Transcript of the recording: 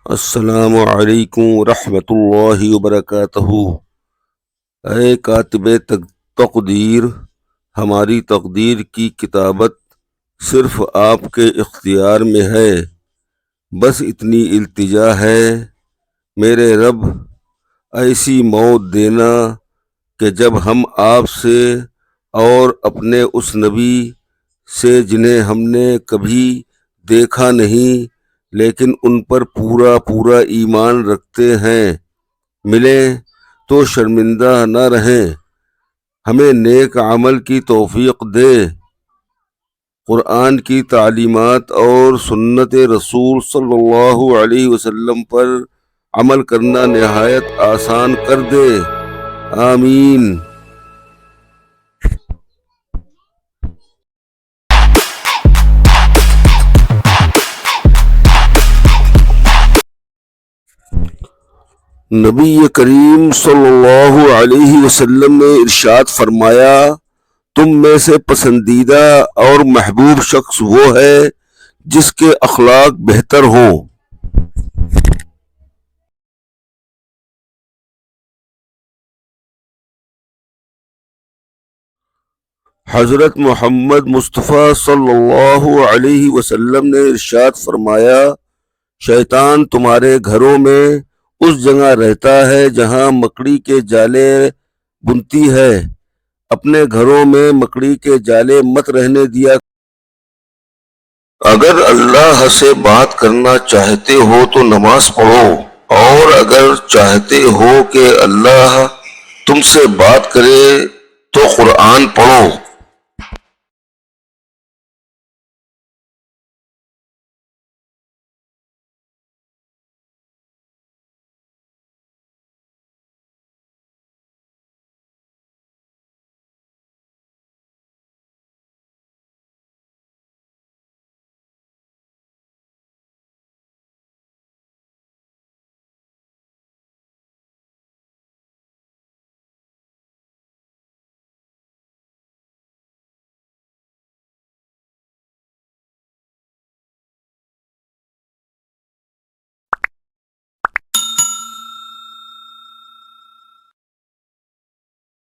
السلام علیکم ورحمۃ اللہ وبرکاتہ۔ اے کاتب تقدیر، ہماری تقدیر کی کتابت صرف آپ کے اختیار میں ہے۔ بس اتنی التجا ہے میرے رب، ایسی موت دینا کہ جب ہم آپ سے اور اپنے اس نبی سے جنہیں ہم نے کبھی دیکھا نہیں لیکن ان پر پورا ایمان رکھتے ہیں ملیں تو شرمندہ نہ رہیں۔ ہمیں نیک عمل کی توفیق دے۔ قرآن کی تعلیمات اور سنت رسول صلی اللہ علیہ وسلم پر عمل کرنا نہایت آسان کر دے، آمین۔ نبی کریم صلی اللہ علیہ وسلم نے ارشاد فرمایا، تم میں سے پسندیدہ اور محبوب شخص وہ ہے جس کے اخلاق بہتر ہوں۔ حضرت محمد مصطفیٰ صلی اللہ علیہ وسلم نے ارشاد فرمایا، شیطان تمہارے گھروں میں اس جگہ رہتا ہے جہاں مکڑی کے جالے بنتی ہے۔ اپنے گھروں میں مکڑی کے جالے مت رہنے دیا۔ اگر اللہ سے بات کرنا چاہتے ہو تو نماز پڑھو، اور اگر چاہتے ہو کہ اللہ تم سے بات کرے تو قرآن پڑھو۔